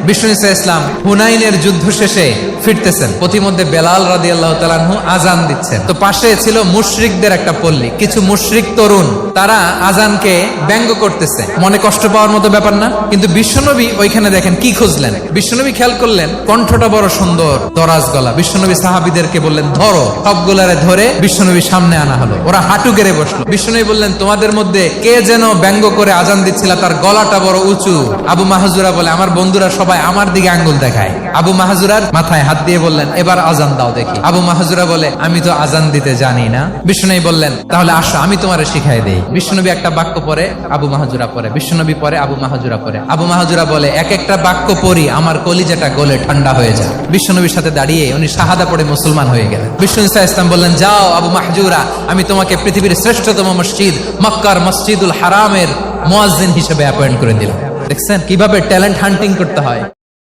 বিষ্ণু ইসলাম হুনাইনের যুদ্ধ শেষে ফিরতেছেন, পথিমধ্যে বেলাল রাদিয়াল্লাহু তাআলা আনহু আজান দিচ্ছেন। তো পাশে ছিল মুশরিকদের একটা পল্লী, কিছু মুশরিক তরুণ তারা আজানকে ব্যঙ্গ করতেছে। মনে কষ্ট পাওয়ার মতো ব্যাপার না, কিন্তু বিশ্বনবী ওইখানে দেখেন কি খুঁজলেন। বিশ্বনবী খেয়াল করলেন কণ্ঠটা বড় সুন্দর, দরাজ গলা। বিশ্বনবী সাহাবীদেরকে বললেন ধরো, সবগুলারে ধরে বিশ্বনবীর সামনে আনা হলো। ওরা হাঁটু গেড়ে বসলো। বিশ্বনবী বললেন তোমাদের মধ্যে কে যেন ব্যঙ্গ করে আজান দিচ্ছিল, তার গলাটা বড় উঁচু। আবু মাহজুরা বলে আমার বন্ধুরা সবাই আমার দিকে আঙ্গুল দেখায়। আবু মাহজুরার মাথায় হাত দিয়ে বললেন এবার আজান দাও দেখি। আবু মাহজুরা বলে আমি তো আজান দিতে জানি না। বিশ্বনবী বললেন তাহলে আসো আমি তোমারে শিখাই দেই। বিশ্বনবী একটা বাক্য পরে, আবু মাহজুরা পরে, বিশ্বনবী পরে, আবু মাহজুরা পরে। আবু মাহজুরা বলে এক একটা বাক্য পড়ি আমার কলিজাটা গলে ঠান্ডা হয়ে যায়। বিশ্বনবীর সাথে দাঁড়িয়ে উনি শাহাদা পড়ে মুসলমান হয়ে গেলেন। বিষ্ণু ইসলাম বললেন যাও আবু মাহজুরা, আমি তোমাকে পৃথিবীর শ্রেষ্ঠতম মসজিদ মক্কার মসজিদুল হারামের মুয়াজ্জিন হিসেবে অ্যাপয়েন্ট করে দিলাম। দেখছেন কিভাবে ট্যালেন্ট হান্টিং করতে হয়।